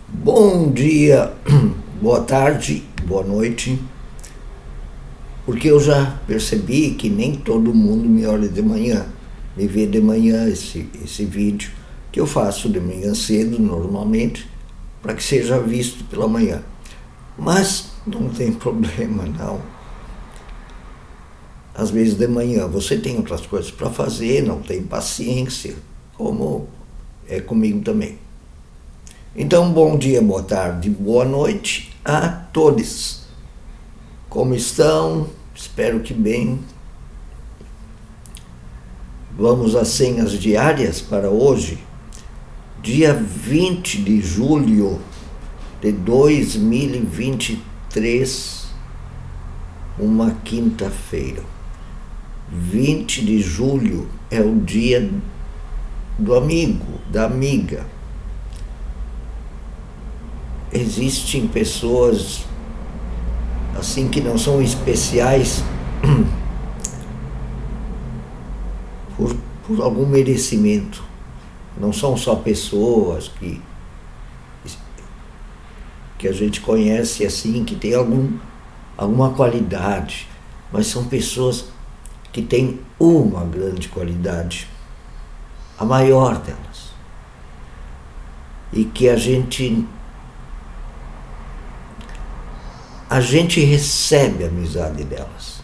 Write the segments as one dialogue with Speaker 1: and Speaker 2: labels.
Speaker 1: Bom dia, boa tarde, boa noite, porque eu já percebi que nem todo mundo me olha de manhã, me vê de manhã esse vídeo que eu faço de manhã cedo normalmente, para que seja visto pela manhã. Mas não tem problema não. Às vezes de manhã você tem outras coisas para fazer, não tem paciência, como é comigo também. Então, bom dia, boa tarde, boa noite a todos. Como estão? Espero que bem. Vamos às senhas diárias para hoje, dia 20 de julho de 2023, uma quinta-feira. 20 de julho é o dia do amigo, da amiga. Existem pessoas assim que não são especiais por algum merecimento. Não são só pessoas que a gente conhece assim, que tem alguma qualidade, mas são pessoas que têm uma grande qualidade, a maior delas, e que a gente recebe a amizade delas.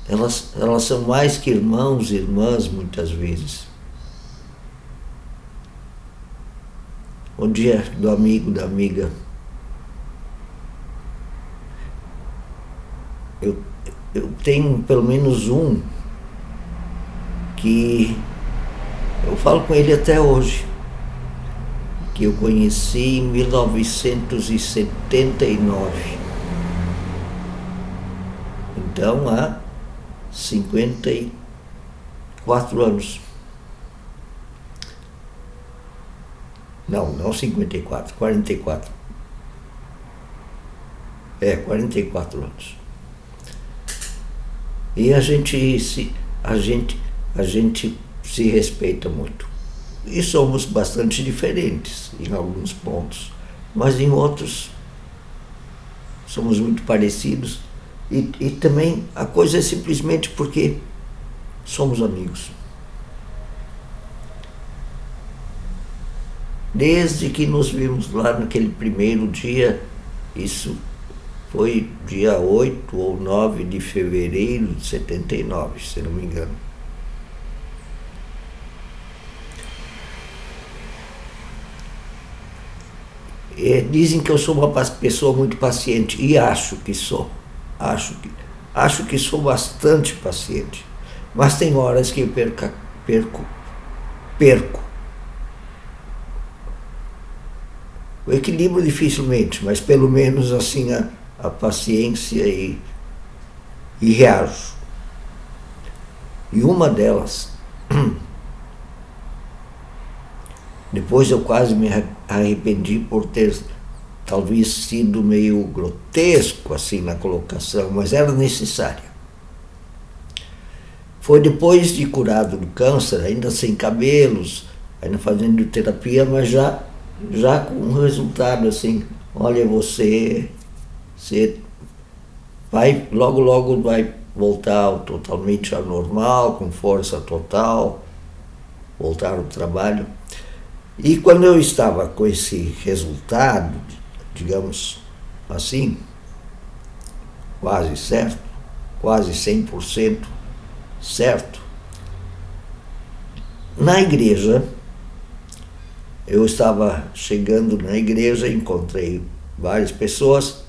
Speaker 1: Elas são mais que irmãos e irmãs muitas vezes. O dia do amigo, da amiga. Eu tenho pelo menos um que eu falo com ele até hoje, que eu conheci em 1979. Então, há 54 anos. Não 54, 44. 44 anos. E a gente se respeita muito. E somos bastante diferentes em alguns pontos, mas em outros somos muito parecidos. E também a coisa é simplesmente porque somos amigos. Desde que nos vimos lá naquele primeiro dia, isso foi dia 8 ou 9 de fevereiro de 79, se não me engano. Dizem que eu sou uma pessoa muito paciente, e acho que sou. Acho que sou bastante paciente, mas tem horas que eu perco. O equilíbrio dificilmente, mas pelo menos assim a paciência e reajo. E uma delas, depois eu quase me arrependi por ter talvez sido meio grotesco assim na colocação, mas era necessária. Foi depois de curado do câncer, ainda sem cabelos, ainda fazendo terapia, mas já com um resultado assim, olha, você vai, logo vai voltar totalmente ao normal, com força total, voltar ao trabalho. E quando eu estava com esse resultado, digamos assim, quase certo, quase 100% certo, na igreja, eu estava chegando na igreja, encontrei várias pessoas,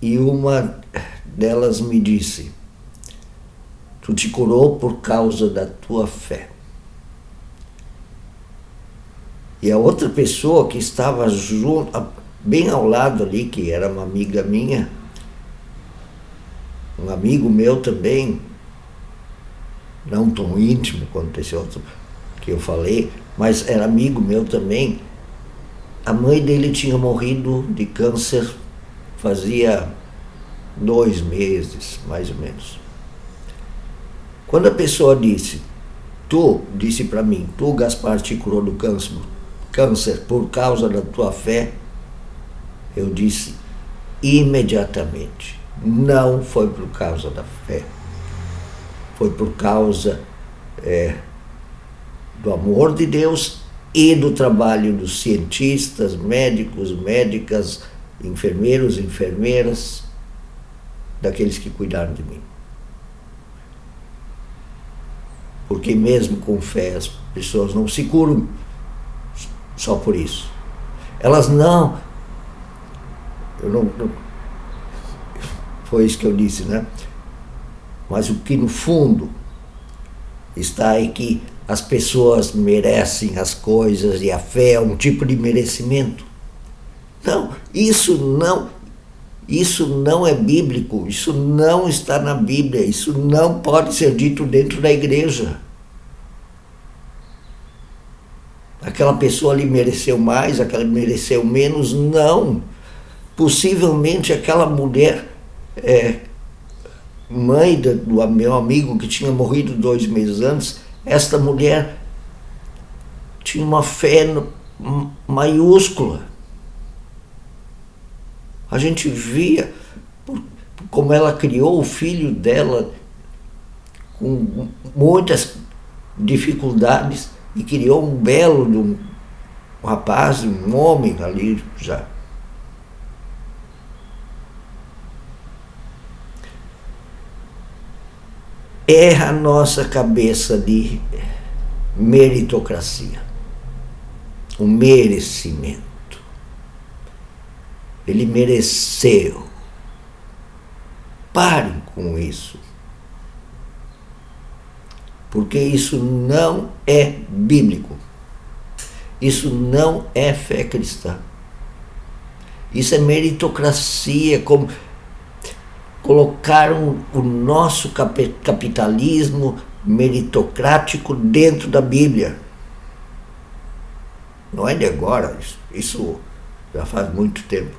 Speaker 1: e uma delas me disse: tu te curou por causa da tua fé. E a outra pessoa que estava junto, bem ao lado ali, que era uma amiga minha, um amigo meu também, não tão íntimo quanto esse outro que eu falei, mas era amigo meu também. A mãe dele tinha morrido de câncer fazia 2 meses, mais ou menos. Quando a pessoa disse: disse para mim, tu, Gaspar, te curou do câncer por causa da tua fé? Eu disse imediatamente, não foi por causa da fé, foi por causa do amor de Deus e do trabalho dos cientistas, médicos, médicas, enfermeiros, enfermeiras, daqueles que cuidaram de mim. Porque mesmo com fé as pessoas não se curam só por isso. Elas não foi isso que eu disse, né? Mas o que no fundo está é que as pessoas merecem as coisas e a fé é um tipo de merecimento. Não, isso não é bíblico, isso não está na Bíblia, isso não pode ser dito dentro da igreja. Aquela pessoa ali mereceu mais, aquela mereceu menos, não. Possivelmente aquela mulher, mãe do meu amigo que tinha morrido 2 meses antes, esta mulher tinha uma fé maiúscula. A gente via como ela criou o filho dela com muitas dificuldades e criou um belo de um rapaz, um homem ali já. É a nossa cabeça de meritocracia, o merecimento. Ele mereceu. Parem com isso. Porque isso não é bíblico. Isso não é fé cristã. Isso é meritocracia, como colocaram o nosso capitalismo meritocrático dentro da Bíblia. Não é de agora, isso já faz muito tempo.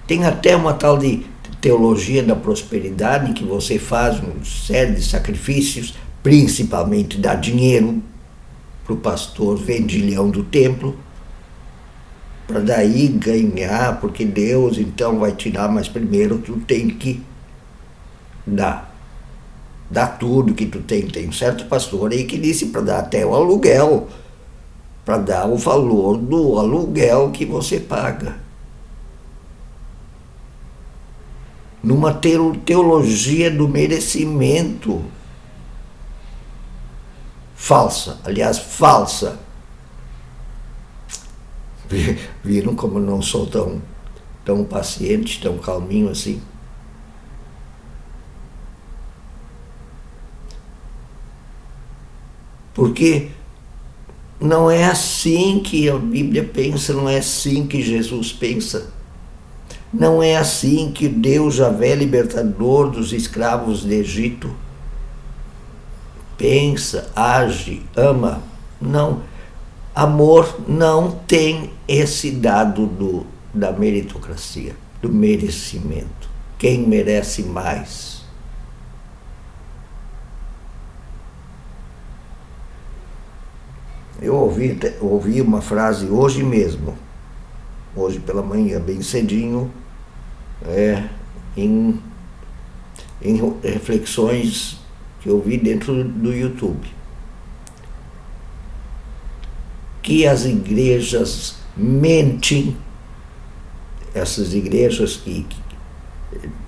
Speaker 1: Tem até uma tal de teologia da prosperidade, que você faz uma série de sacrifícios, principalmente dá dinheiro para o pastor vendilhão do templo, para daí ganhar, porque Deus então vai tirar, mas primeiro tu tem que dar tudo que tu tem. Tem um certo pastor aí que disse para dar até o aluguel, para dar o valor do aluguel que você paga. Numa teologia do merecimento falsa, aliás, falsa. Viram como eu não sou tão paciente, tão calminho assim? Porque não é assim que a Bíblia pensa, não é assim que Jesus pensa. Não é assim que Deus, Javé, libertador dos escravos do Egito, pensa, age, ama. Não. Amor não tem esse dado da meritocracia, do merecimento. Quem merece mais? Eu ouvi uma frase hoje mesmo, hoje pela manhã, bem cedinho, em reflexões que eu vi dentro do YouTube, que as igrejas mentem, essas igrejas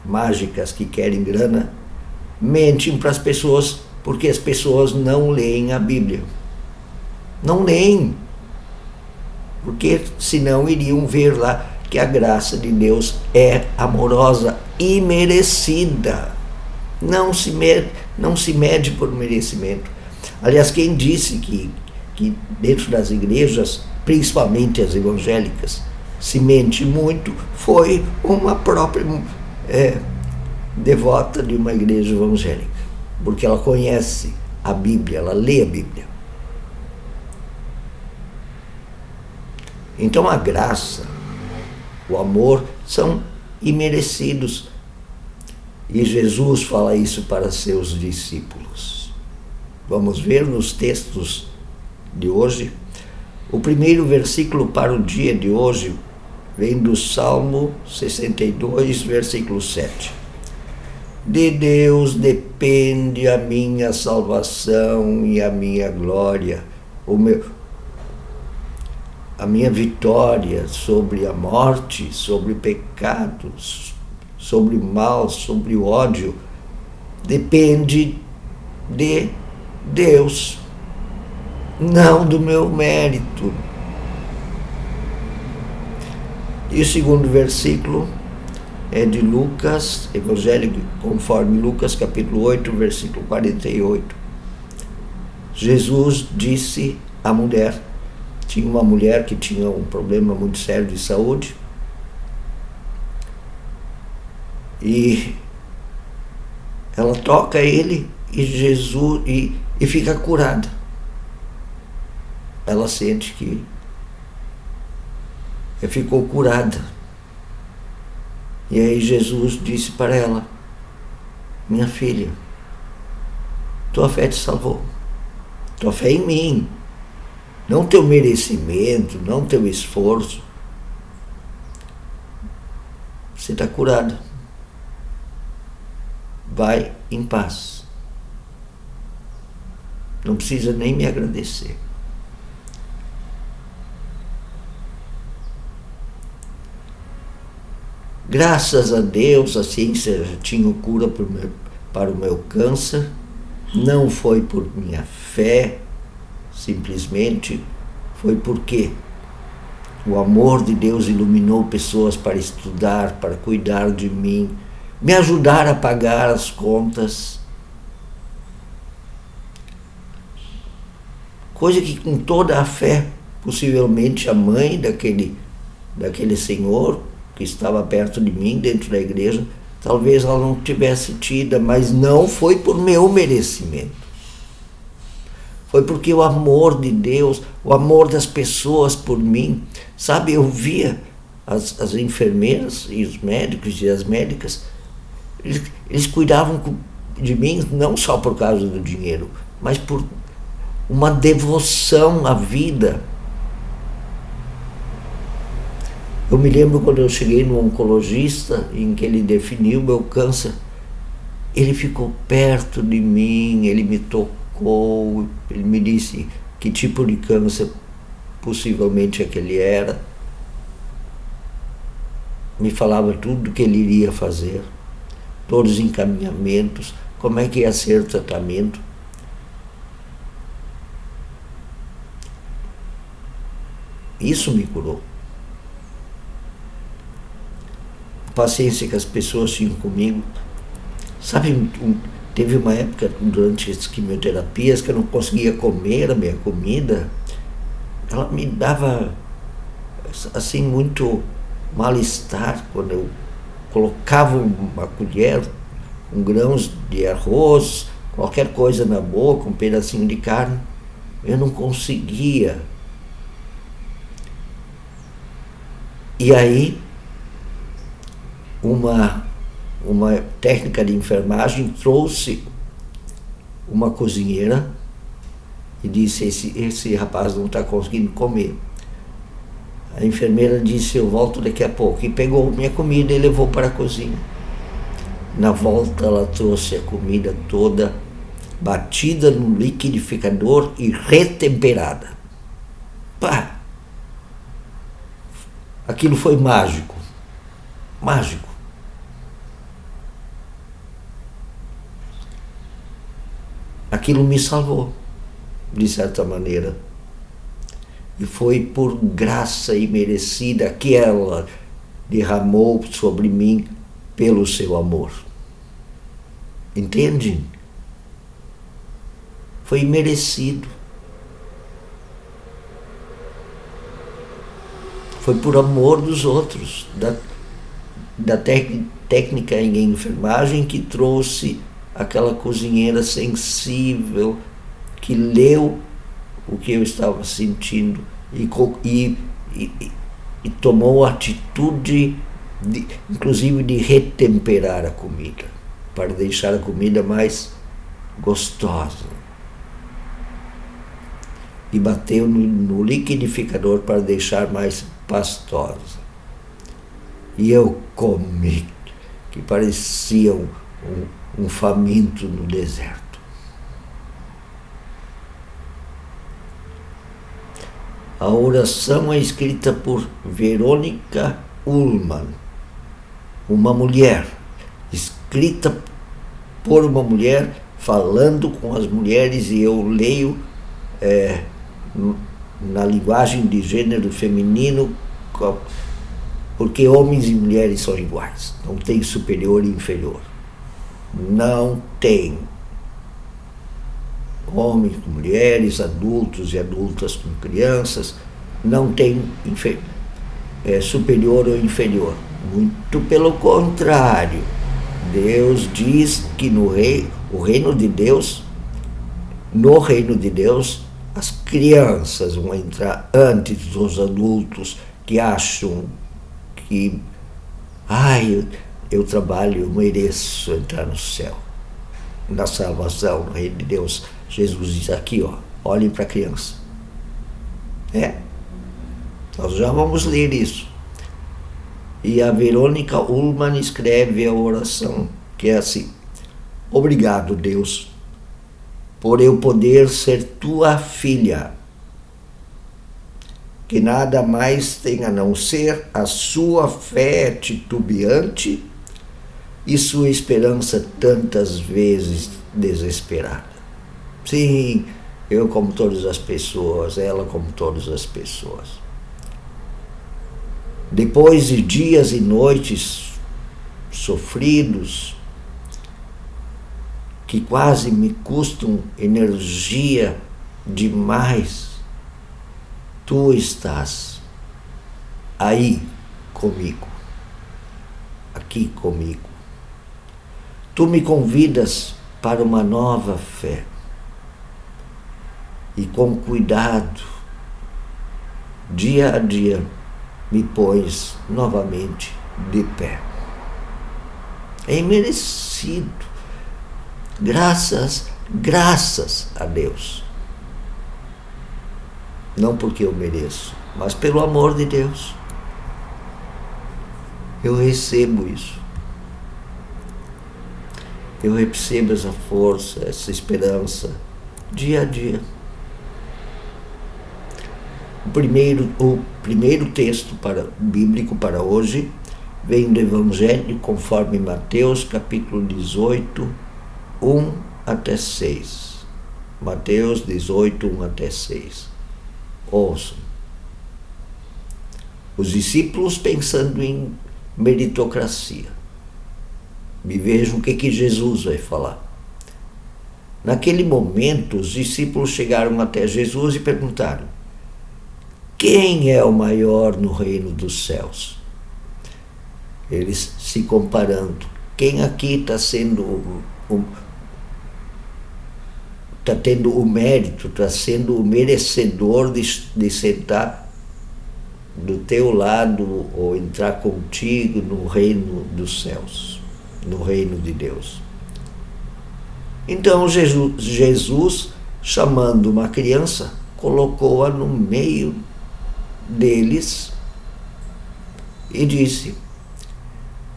Speaker 1: mágicas que querem grana, mentem para as pessoas, porque as pessoas não leem a Bíblia. Não leem, porque senão iriam ver lá que a graça de Deus é amorosa e merecida. Não se mede por merecimento. Aliás, quem disse que dentro das igrejas, principalmente as evangélicas, se mente muito, foi uma própria devota de uma igreja evangélica, porque ela conhece a Bíblia, ela lê a Bíblia. Então a graça, o amor são imerecidos. E Jesus fala isso para seus discípulos. Vamos ver nos textos de hoje. O primeiro versículo para o dia de hoje vem do Salmo 62, versículo 7. De Deus depende a minha salvação e a minha glória, a minha vitória sobre a morte, sobre o pecado, sobre o mal, sobre o ódio, depende de Deus, não do meu mérito. E o segundo versículo é de Lucas, Evangelho conforme Lucas, capítulo 8, versículo 48. Jesus disse à mulher, tinha uma mulher que tinha um problema muito sério de saúde, e ela toca ele e Jesus e fica curada. Ela sente que ficou curada. E aí Jesus disse para ela: minha filha, tua fé te salvou. Tua fé em mim, não teu merecimento, não teu esforço. Você está curada. Vai em paz. Não precisa nem me agradecer. Graças a Deus, a ciência já tinha cura para o meu câncer. Não foi por minha fé, simplesmente foi porque o amor de Deus iluminou pessoas para estudar, para cuidar de mim, me ajudar a pagar as contas. Coisa que com toda a fé, possivelmente a mãe daquele senhor que estava perto de mim, dentro da igreja, talvez ela não tivesse tido, mas não foi por meu merecimento. Foi porque o amor de Deus, o amor das pessoas por mim, sabe, eu via as enfermeiras e os médicos e as médicas, eles cuidavam de mim não só por causa do dinheiro, mas por uma devoção à vida. Eu me lembro quando eu cheguei no oncologista, em que ele definiu meu câncer, ele ficou perto de mim, ele me tocou, ele me disse que tipo de câncer possivelmente aquele era, me falava tudo o que ele iria fazer, todos os encaminhamentos, como é que ia ser o tratamento. Isso me curou. A paciência que as pessoas tinham comigo. Sabe, teve uma época durante as quimioterapias que eu não conseguia comer a minha comida. Ela me dava, assim, muito mal-estar quando eu colocava uma colher com grãos de arroz, qualquer coisa na boca, um pedacinho de carne. Eu não conseguia. E aí, uma técnica de enfermagem trouxe uma cozinheira e disse: esse rapaz não está conseguindo comer. A enfermeira disse: eu volto daqui a pouco. E pegou minha comida e levou para a cozinha. Na volta ela trouxe a comida toda batida no liquidificador e retemperada. Pá! Aquilo foi mágico. Mágico. Aquilo me salvou, de certa maneira. E foi por graça imerecida que ela derramou sobre mim pelo seu amor. Entende? Foi imerecido. Foi por amor dos outros, da técnica em enfermagem que trouxe aquela cozinheira sensível, que leu o que eu estava sentindo e tomou a atitude, inclusive, de retemperar a comida, para deixar a comida mais gostosa. e bateu no liquidificador para deixar mais pastosa. E eu comi, que parecia um faminto no deserto. A oração é escrita por Verônica Ullmann, uma mulher, escrita por uma mulher, falando com as mulheres, e eu leio na linguagem de gênero feminino, porque homens e mulheres são iguais, não tem superior e inferior. Não tem. Homens, mulheres, adultos e adultas com crianças, não tem superior ou inferior. Muito pelo contrário. Deus diz que no reino de Deus, as crianças vão entrar antes dos adultos que acham que eu trabalho, eu mereço entrar no céu, na salvação, no reino de Deus. Jesus diz aqui, olhem para a criança. Nós já vamos ler isso. E a Verônica Ullmann escreve a oração, que é assim: obrigado, Deus, por eu poder ser tua filha, que nada mais tem a não ser a sua fé titubeante e sua esperança tantas vezes desesperada. Sim, eu como todas as pessoas, ela como todas as pessoas. Depois de dias e noites sofridos, que quase me custam energia demais, tu estás aí comigo, aqui comigo. Tu me convidas para uma nova fé e com cuidado, dia a dia, me pões novamente de pé. É imerecido. Graças a Deus. Não porque eu mereço, mas pelo amor de Deus. Eu recebo isso. Eu recebo essa força, essa esperança, dia a dia. O primeiro texto bíblico para hoje vem do Evangelho conforme Mateus, capítulo 18, 1 até 6. Mateus 18, 1 até 6. Ouçam. Os discípulos pensando em meritocracia. Me vejam o que Jesus vai falar. Naquele momento, os discípulos chegaram até Jesus e perguntaram: quem é o maior no reino dos céus? Eles se comparando. Quem aqui está tendo o mérito, está sendo o merecedor de sentar do teu lado ou entrar contigo no reino dos céus, no reino de Deus? Então Jesus, chamando uma criança, colocou-a no meio deles e disse: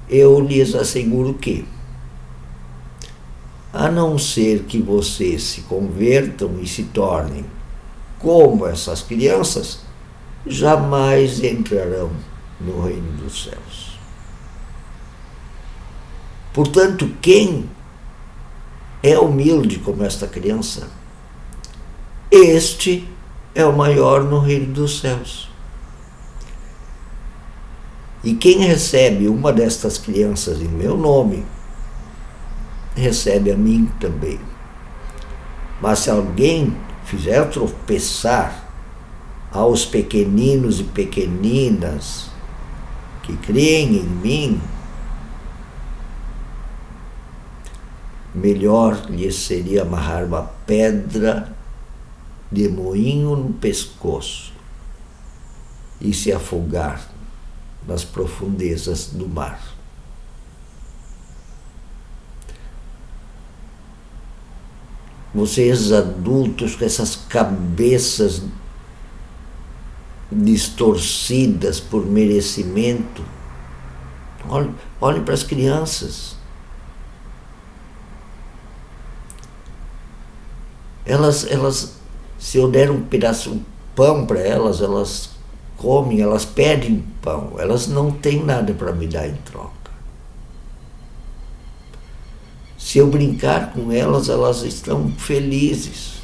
Speaker 1: eu lhes asseguro que, a não ser que vocês se convertam e se tornem como essas crianças, jamais entrarão no reino dos céus. Portanto, quem é humilde como esta criança, este é o maior no reino dos céus. E quem recebe uma destas crianças em meu nome, recebe a mim também. Mas se alguém fizer tropeçar aos pequeninos e pequeninas que creem em mim, melhor lhes seria amarrar uma pedra de moinho no pescoço e se afogar nas profundezas do mar. vocês adultos com essas cabeças distorcidas por merecimento, olhem para as crianças. Elas, se eu der um pedaço de pão para elas, elas comem, elas pedem pão, elas não têm nada para me dar em troca. Se eu brincar com elas, elas estão felizes.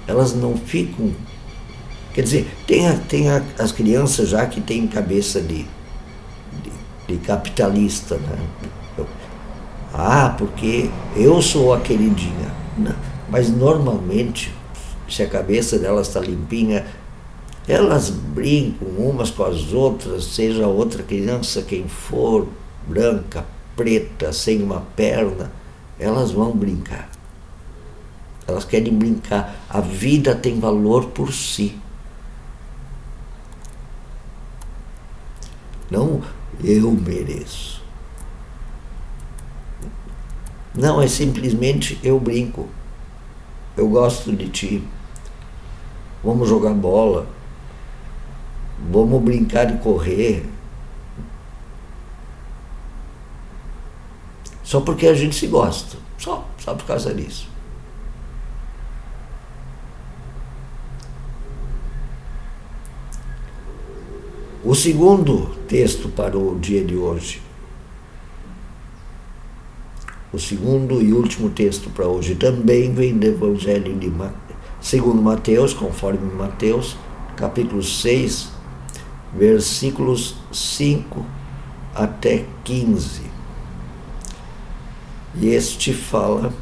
Speaker 1: Elas não ficam... Quer dizer, tem as crianças já que têm cabeça de capitalista, né? Porque eu sou a queridinha. Não, mas normalmente, se a cabeça delas está limpinha, elas brincam umas com as outras, seja outra criança quem for, branca, preta, sem uma perna, elas vão brincar. Elas querem brincar. A vida tem valor por si. Não, eu mereço. Não, é simplesmente eu brinco. Eu gosto de ti. Vamos jogar bola. Vamos brincar de correr. Só porque a gente se gosta. Só por causa disso. O segundo texto para o dia de hoje, o segundo e último texto para hoje, também vem do Evangelho segundo Mateus, conforme Mateus, capítulo 6, versículos 5 até 15. E este fala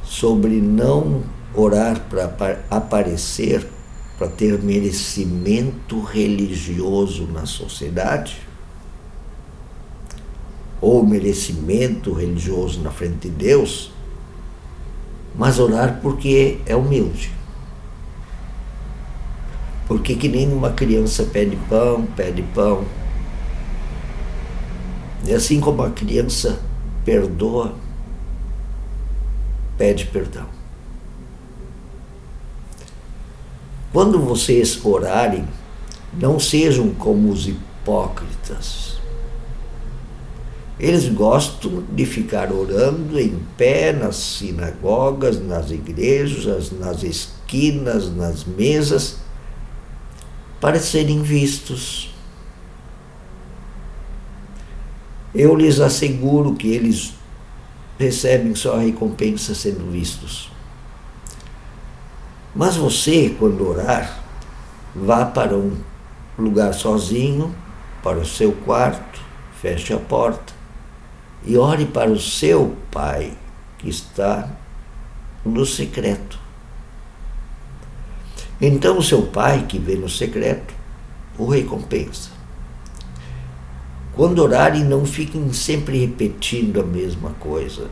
Speaker 1: sobre não orar para aparecer, para ter merecimento religioso na sociedade, ou merecimento religioso na frente de Deus, mas orar porque é humilde. Porque que nem uma criança pede pão. E assim como a criança perdoa, pede perdão. Quando vocês orarem, não sejam como os hipócritas. Eles gostam de ficar orando em pé nas sinagogas, nas igrejas, nas esquinas, nas mesas, para serem vistos. Eu lhes asseguro que eles recebem só a recompensa sendo vistos. Mas você, quando orar, vá para um lugar sozinho, para o seu quarto, feche a porta e ore para o seu Pai que está no secreto. Então o seu Pai que vê no secreto o recompensa. Quando orarem, não fiquem sempre repetindo a mesma coisa.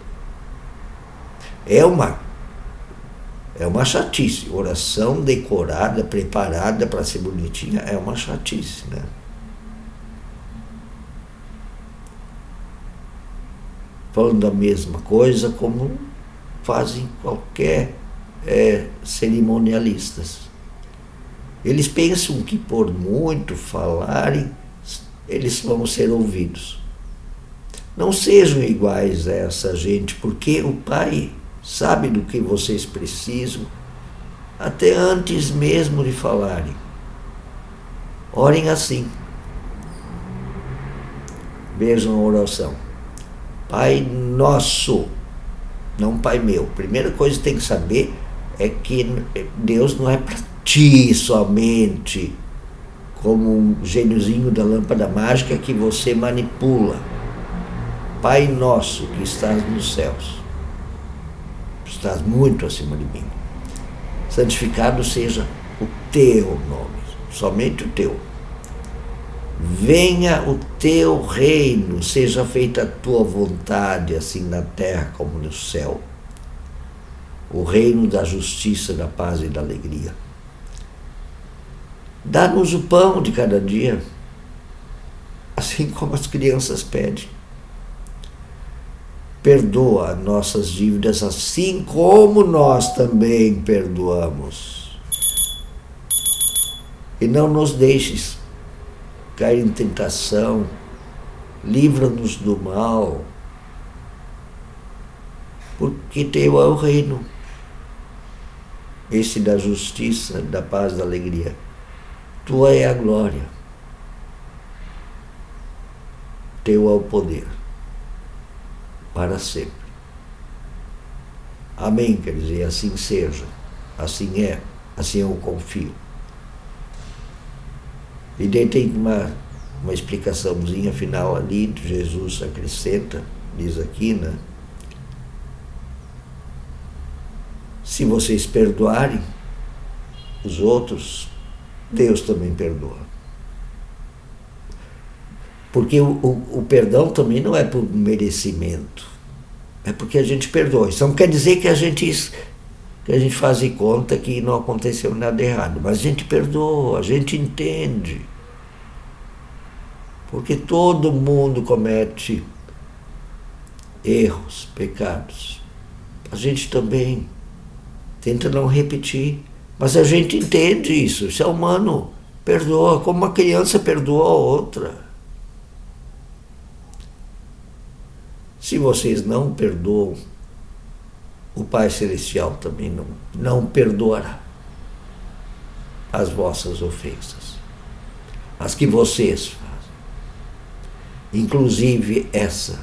Speaker 1: É uma chatice. Oração decorada, preparada para ser bonitinha, é uma chatice, né? Falando a mesma coisa como fazem qualquer cerimonialistas. Eles pensam que por muito falarem, eles vão ser ouvidos. Não sejam iguais a essa gente, porque o Pai sabe do que vocês precisam, até antes mesmo de falarem. Orem assim. Vejam a oração. Pai nosso, não Pai meu. Primeira coisa que tem que saber é que Deus não é para ti somente, como um gêniozinho da lâmpada mágica que você manipula. Pai nosso que estás nos céus, estás muito acima de mim. Santificado seja o teu nome, somente o teu. Venha o teu reino, seja feita a tua vontade, assim na terra como no céu. O reino da justiça, da paz e da alegria. Dá-nos o pão de cada dia, assim como as crianças pedem. perdoa nossas dívidas, assim como nós também perdoamos. E não nos deixes cair em tentação, livra-nos do mal, porque teu é o reino, esse da justiça, da paz, da alegria. Tua é a glória, teu é o poder, para sempre. Amém, quer dizer, assim seja, assim eu confio. E daí tem uma explicaçãozinha final ali, Jesus acrescenta, diz aqui, né? Se vocês perdoarem os outros, Deus também perdoa. Porque o perdão também não é por merecimento, é porque a gente perdoa. Isso não quer dizer que a gente faz de conta que não aconteceu nada errado, mas a gente perdoa, a gente entende. Porque todo mundo comete erros, pecados. A gente também tenta não repetir, mas a gente entende isso. Isso é humano, perdoa, como uma criança perdoa a outra. Se vocês não perdoam, o Pai Celestial também não perdoará as vossas ofensas, as que vocês fazem. Inclusive essa,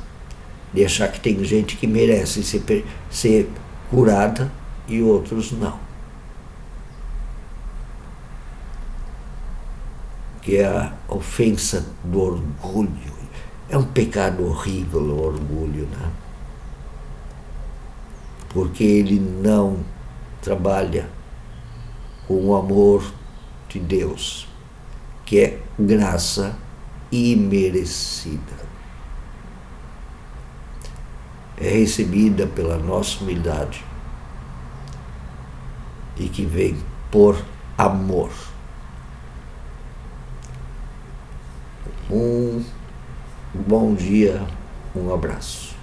Speaker 1: de achar que tem gente que merece ser curada e outros não. Que é a ofensa do orgulho. É um pecado horrível o orgulho, né? Porque ele não trabalha com o amor de Deus, que é graça imerecida. É recebida pela nossa humildade e que vem por amor. Um bom dia, um abraço.